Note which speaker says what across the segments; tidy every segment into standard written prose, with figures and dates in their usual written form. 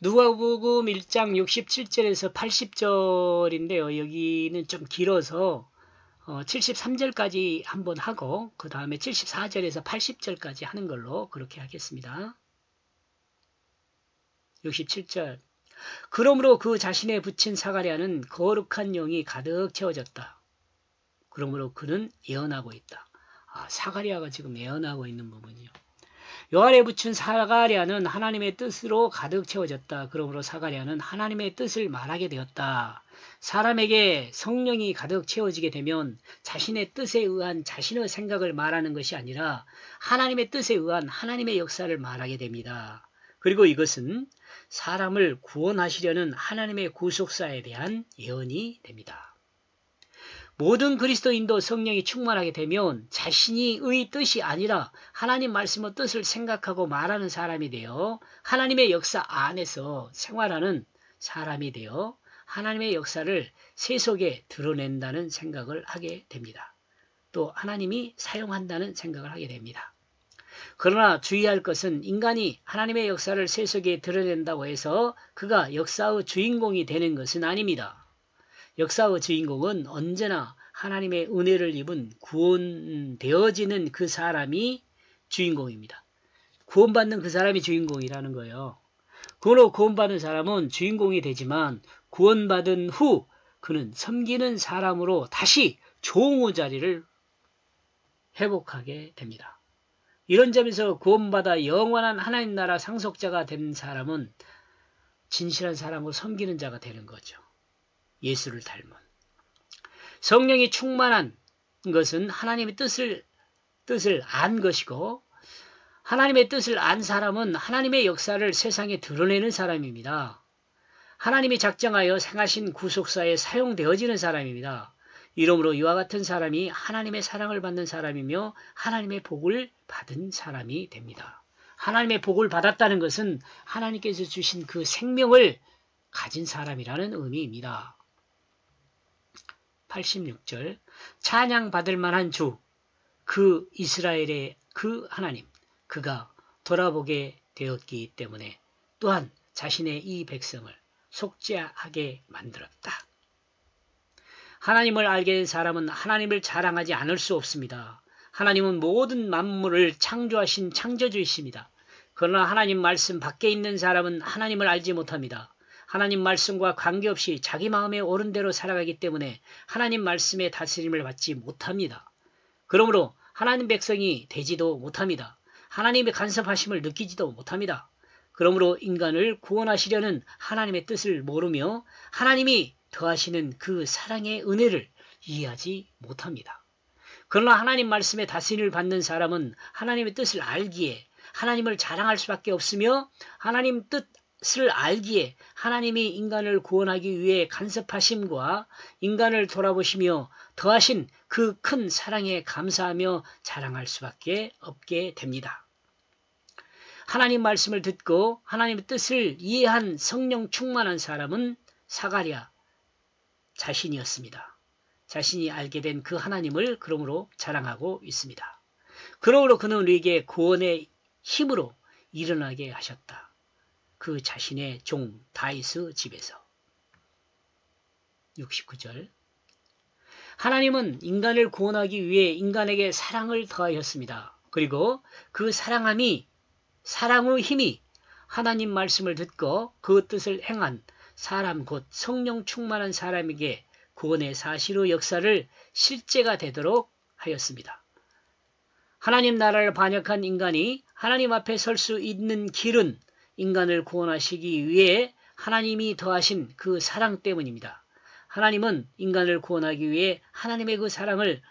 Speaker 1: 누가복음 1장 67절에서 80절인데요. 여기는 좀 길어서 73절까지 한번 하고 그 다음에 74절에서 80절까지 하는 걸로 그렇게 하겠습니다. 67절. 그러므로 그 자신에 붙인 사가랴는 거룩한 영이 가득 채워졌다. 그러므로 그는 예언하고 있다. 사가랴가 지금 예언하고 있는 부분이요. 요 아래 붙인 사가랴는 하나님의 뜻으로 가득 채워졌다. 그러므로 사가랴는 하나님의 뜻을 말하게 되었다. 사람에게 성령이 가득 채워지게 되면 자신의 뜻에 의한 자신의 생각을 말하는 것이 아니라 하나님의 뜻에 의한 하나님의 역사를 말하게 됩니다. 그리고 이것은 사람을 구원하시려는 하나님의 구속사에 대한 예언이 됩니다. 모든 그리스도인도 성령이 충만하게 되면 자신의 뜻이 아니라 하나님 말씀의 뜻을 생각하고 말하는 사람이 되어 하나님의 역사 안에서 생활하는 사람이 되어 하나님의 역사를 세속에 드러낸다는 생각을 하게 됩니다. 또 하나님이 사용한다는 생각을 하게 됩니다. 그러나 주의할 것은 인간이 하나님의 역사를 세속에 드러낸다고 해서 그가 역사의 주인공이 되는 것은 아닙니다. 역사의 주인공은 언제나 하나님의 은혜를 입은 구원되어지는 그 사람이 주인공입니다. 구원받는 그 사람이 주인공이라는 거예요. 그로 구원받은 사람은 주인공이 되지만 구원받은 후 그는 섬기는 사람으로 다시 종의 자리를 회복하게 됩니다. 이런 점에서 구원받아 영원한 하나님 나라 상속자가 된 사람은 진실한 사람으로 섬기는 자가 되는 거죠. 예수를 닮은. 성령이 충만한 것은 하나님의 뜻을 안 것이고 하나님의 뜻을 안 사람은 하나님의 역사를 세상에 드러내는 사람입니다. 하나님이 작정하여 생하신 구속사에 사용되어지는 사람입니다. 이러므로 이와 같은 사람이 하나님의 사랑을 받는 사람이며 하나님의 복을 받은 사람이 됩니다. 하나님의 복을 받았다는 것은 하나님께서 주신 그 생명을 가진 사람이라는 의미입니다. 86절. 찬양받을 만한 주, 그 이스라엘의 그 하나님, 그가 돌아보게 되었기 때문에 또한 자신의 이 백성을 속죄하게 만들었다. 하나님을 알게 된 사람은 하나님을 자랑하지 않을 수 없습니다. 하나님은 모든 만물을 창조하신 창조주이십니다. 그러나 하나님 말씀 밖에 있는 사람은 하나님을 알지 못합니다. 하나님 말씀과 관계없이 자기 마음에 옳은 대로 살아가기 때문에 하나님 말씀의 다스림을 받지 못합니다. 그러므로 하나님 백성이 되지도 못합니다. 하나님의 간섭하심을 느끼지도 못합니다. 그러므로 인간을 구원하시려는 하나님의 뜻을 모르며 하나님이 더하시는 그 사랑의 은혜를 이해하지 못합니다. 그러나 하나님 말씀의 다스림을 받는 사람은 하나님의 뜻을 알기에 하나님을 자랑할 수밖에 없으며 하나님 뜻을 알기에 하나님이 인간을 구원하기 위해 간섭하심과 인간을 돌아보시며 더하신 그 큰 사랑에 감사하며 자랑할 수밖에 없게 됩니다. 하나님 말씀을 듣고 하나님의 뜻을 이해한 성령 충만한 사람은 사가랴 자신이었습니다. 자신이 알게 된 그 하나님을 그러므로 자랑하고 있습니다. 그러므로 그는 우리에게 구원의 힘으로 일어나게 하셨다. 그 자신의 종 다윗의 집에서. 69절. 하나님은 인간을 구원하기 위해 인간에게 사랑을 더하였습니다. 그리고 그 사랑의 힘이 하나님 말씀을 듣고 그 뜻을 행한 사람 곧 성령 충만한 사람에게 구원의 사실의 역사를 실제가 되도록 하였습니다. 하나님 나라를 반역한 인간이 하나님 앞에 설 수 있는 길은 인간을 구원하시기 위해 하나님이 더하신 그 사랑 때문입니다. 하나님은 인간을 구원하기 위해 하나님의 그 사랑을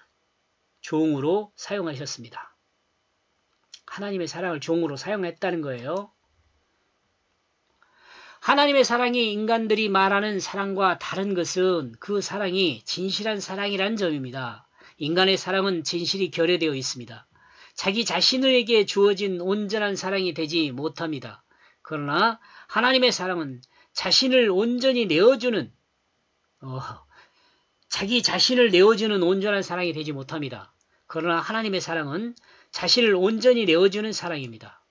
Speaker 1: 종으로 사용하셨습니다. 하나님의 사랑을 종으로 사용했다는 거예요. 하나님의 사랑이 인간들이 말하는 사랑과 다른 것은 그 사랑이 진실한 사랑이라는 점입니다. 인간의 사랑은 진실이 결여되어 있습니다. 자기 자신에게 주어진 온전한 사랑이 되지 못합니다. 그러나 하나님의 사랑은 자신을 온전히 내어주는 자기 자신을 내어주는 온전한 사랑이 되지 못합니다. 그러나 하나님의 사랑은 자신을 온전히 내어주는 사랑입니다.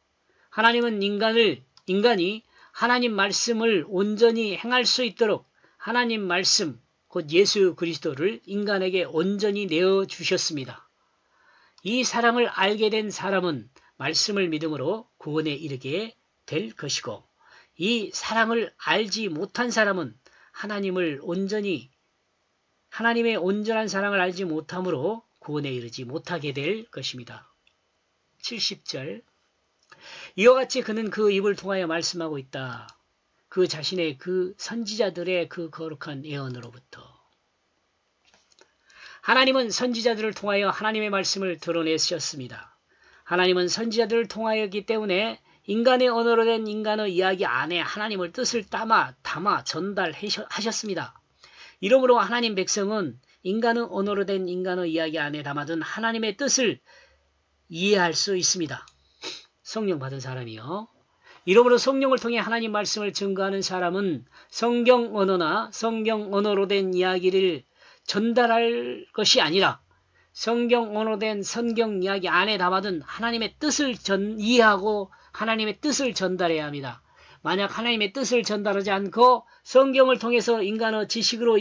Speaker 1: 하나님은 인간이 하나님 말씀을 온전히 행할 수 있도록 하나님 말씀, 곧 예수 그리스도를 인간에게 온전히 내어주셨습니다. 이 사랑을 알게 된 사람은 말씀을 믿음으로 구원에 이르게 될 것이고, 이 사랑을 알지 못한 사람은 하나님의 온전한 사랑을 알지 못함으로 구원에 이르지 못하게 될 것입니다. 70절. 이와 같이 그는 그 입을 통하여 말씀하고 있다. 그 자신의 그 선지자들의 그 거룩한 예언으로부터. 하나님은 선지자들을 통하여 하나님의 말씀을 드러내셨습니다. 하나님은 선지자들을 통하였기 때문에 인간의 언어로 된 인간의 이야기 안에 하나님의 뜻을 담아 전달하셨습니다. 이러므로 하나님 백성은 인간의 언어로 된 인간의 이야기 안에 담아둔 하나님의 뜻을 이해할 수 있습니다. 성령 받은 사람이요. 이러므로 성령을 통해 하나님 말씀을 증거하는 사람은 성경 언어나 성경 언어로 된 이야기를 전달할 것이 아니라 성경 언어로 된 성경 이야기 안에 담아둔 하나님의 뜻을 이해하고 하나님의 뜻을 전달해야 합니다. 만약 하나님의 뜻을 전달하지 않고 성경을 통해서 인간의 지식으로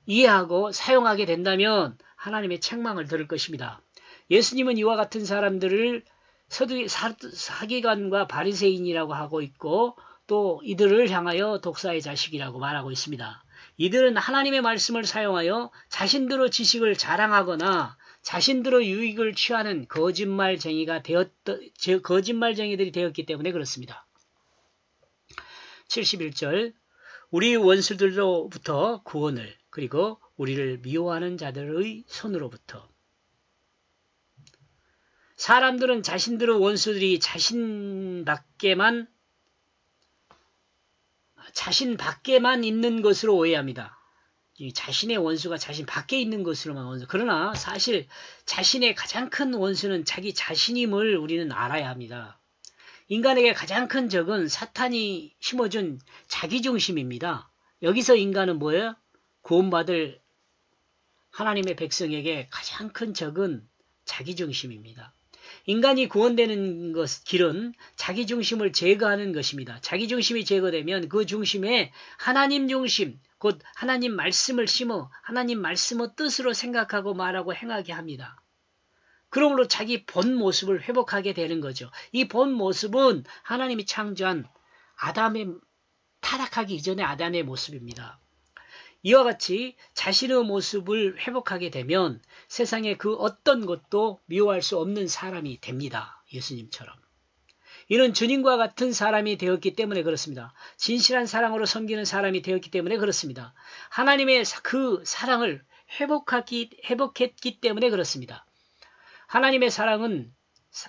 Speaker 1: 이해하고 사용하게 된다면 하나님의 책망을 들을 것입니다. 예수님은 이와 같은 사람들을 사기관과 바리새인이라고 하고 있고, 또 이들을 향하여 독사의 자식이라고 말하고 있습니다. 이들은 하나님의 말씀을 사용하여 자신들의 지식을 자랑하거나 자신들의 유익을 취하는 거짓말쟁이들이 되었기 때문에 그렇습니다. 71절. 우리 원수들로부터 구원을, 그리고 우리를 미워하는 자들의 손으로부터. 사람들은 자신들의 원수들이 자신 밖에만 있는 것으로 오해합니다. 자신의 원수가 자신 밖에 있는 것으로만 원수. 그러나 사실 자신의 가장 큰 원수는 자기 자신임을 우리는 알아야 합니다. 인간에게 가장 큰 적은 사탄이 심어준 자기중심입니다. 여기서 인간은 뭐예요? 구원받을 하나님의 백성에게 가장 큰 적은 자기중심입니다. 인간이 구원되는 길은 자기중심을 제거하는 것입니다. 자기중심이 제거되면 그 중심에 하나님 중심, 곧 하나님 말씀을 심어 하나님 말씀의 뜻으로 생각하고 말하고 행하게 합니다. 그러므로 자기 본 모습을 회복하게 되는 거죠. 이 본 모습은 하나님이 창조한 타락하기 이전의 아담의 모습입니다. 이와 같이 자신의 모습을 회복하게 되면 세상에 그 어떤 것도 미워할 수 없는 사람이 됩니다. 예수님처럼. 이는 주님과 같은 사람이 되었기 때문에 그렇습니다. 진실한 사랑으로 섬기는 사람이 되었기 때문에 그렇습니다. 하나님의 그 사랑을 회복했기 때문에 그렇습니다. 하나님의 사랑은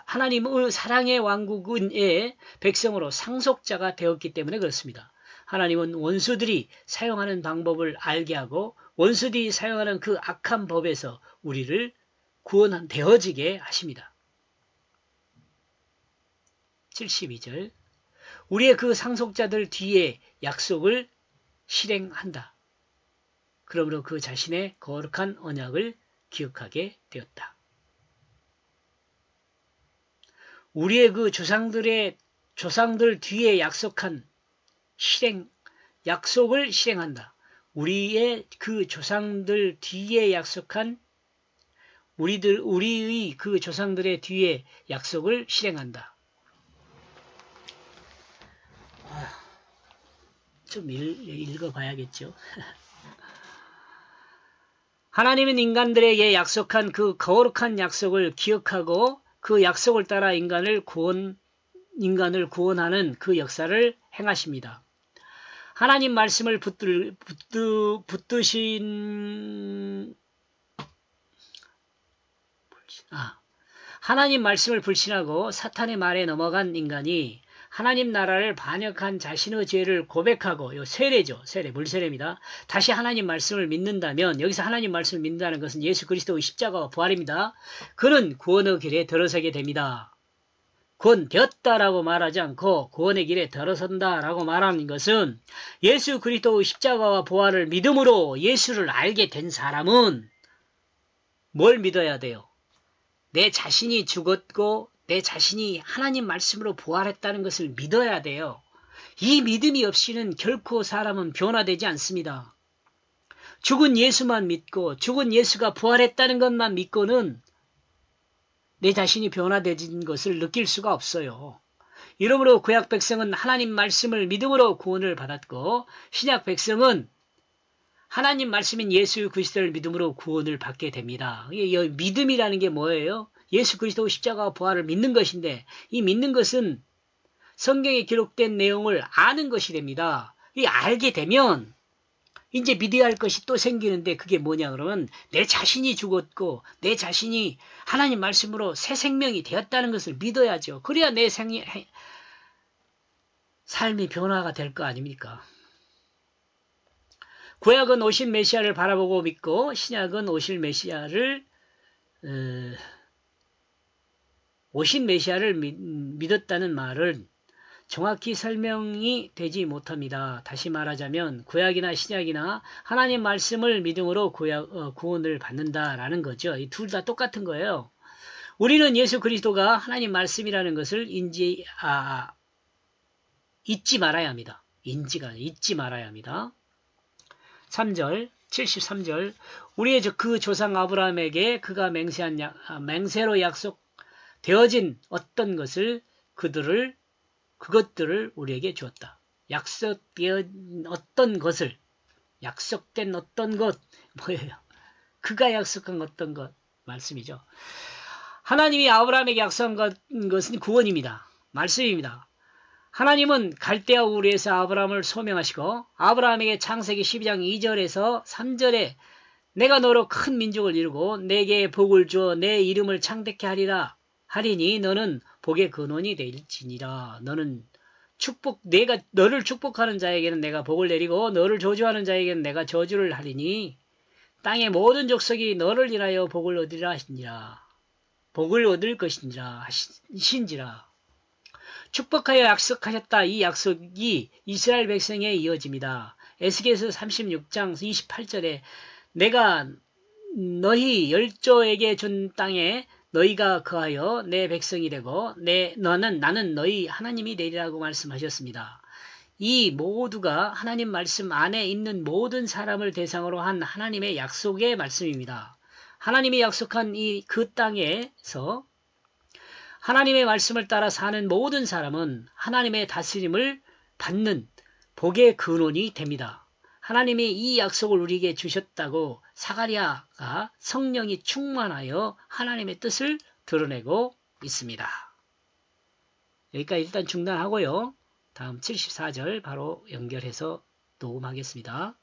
Speaker 1: 하나님의 사랑의 왕국의 백성으로 상속자가 되었기 때문에 그렇습니다. 하나님은 원수들이 사용하는 방법을 알게 하고 원수들이 사용하는 그 악한 법에서 우리를 구원되어지게 하십니다. 72절. 우리의 그 상속자들 뒤에 약속을 실행한다. 그러므로 그 자신의 거룩한 언약을 기억하게 되었다. 우리의 그 조상들 뒤에 약속한 약속을 실행한다. 우리의 그 조상들 뒤에 약속한 우리의 그 조상들의 뒤에 약속을 실행한다. 좀 읽어봐야겠죠. 하나님은 인간들에게 약속한 그 거룩한 약속을 기억하고 그 약속을 따라 인간을 구원하는 그 역사를 행하십니다. 하나님 말씀을 하나님 말씀을 불신하고 사탄의 말에 넘어간 인간이 하나님 나라를 반역한 자신의 죄를 고백하고, 요 세례죠. 물세례입니다. 다시 하나님 말씀을 믿는다면, 여기서 하나님 말씀을 믿는다는 것은 예수 그리스도의 십자가와 부활입니다. 그는 구원의 길에 들어서게 됩니다. 구원되었다라고 말하지 않고 구원의 길에 들어선다라고 말하는 것은 예수 그리스도의 십자가와 부활을 믿음으로 예수를 알게 된 사람은 뭘 믿어야 돼요? 내 자신이 죽었고 내 자신이 하나님 말씀으로 부활했다는 것을 믿어야 돼요. 이 믿음이 없이는 결코 사람은 변화되지 않습니다. 죽은 예수만 믿고 죽은 예수가 부활했다는 것만 믿고는 내 자신이 변화되진 것을 느낄 수가 없어요. 이러므로 구약 백성은 하나님 말씀을 믿음으로 구원을 받았고 신약 백성은 하나님 말씀인 예수 그리스도를 믿음으로 구원을 받게 됩니다. 믿음이라는 게 뭐예요? 예수 그리스도 십자가와 부활을 믿는 것인데 이 믿는 것은 성경에 기록된 내용을 아는 것이 됩니다. 이 알게 되면 이제 믿어야 할 것이 또 생기는데 그게 뭐냐 그러면 내 자신이 죽었고 내 자신이 하나님 말씀으로 새 생명이 되었다는 것을 믿어야죠. 그래야 내 삶이 변화가 될 거 아닙니까? 구약은 오신 메시아를 바라보고 믿고 신약은 오신 메시아를 믿었다는 말을 정확히 설명이 되지 못합니다. 다시 말하자면 구약이나 신약이나 하나님 말씀을 믿음으로 구원을 받는다라는 거죠. 이 둘 다 똑같은 거예요. 우리는 예수 그리스도가 하나님 말씀이라는 것을 잊지 말아야 합니다. 잊지 말아야 합니다. 3절 73절 우리의 그 조상 아브라함에게 그가 맹세로 약속되어진 어떤 것을 그것들을 우리에게 주었다. 약속된 어떤 것 뭐예요? 그가 약속한 어떤 것 말씀이죠. 하나님이 아브라함에게 약속한 것은 구원입니다. 말씀입니다. 하나님은 갈대아 우르에서 아브라함을 소명하시고 아브라함에게 창세기 12장 2절에서 3절에 내가 너로 큰 민족을 이루고 내게 복을 주어 내 이름을 창대케 하리니 너는 복의 근원이 될지니라. 내가 너를 축복하는 자에게는 내가 복을 내리고 너를 저주하는 자에게는 내가 저주를 하리니 땅의 모든 족속이 너를 인하여 복을 얻으리라 하시니라. 복을 얻을 것이니라 하신지라. 축복하여 약속하셨다. 이 약속이 이스라엘 백성에 이어집니다. 에스겔서 36장 28절에 내가 너희 열조에게 준 땅에 너희가 거하여 내 백성이 되고 나는 너희 하나님이 되리라고 말씀하셨습니다. 이 모두가 하나님 말씀 안에 있는 모든 사람을 대상으로 한 하나님의 약속의 말씀입니다. 하나님이 약속한 그 땅에서 하나님의 말씀을 따라 사는 모든 사람은 하나님의 다스림을 받는 복의 근원이 됩니다. 하나님이 이 약속을 우리에게 주셨다고 사가랴가 성령이 충만하여 하나님의 뜻을 드러내고 있습니다. 여기까지 일단 중단하고요. 다음 74절 바로 연결해서 녹음하겠습니다.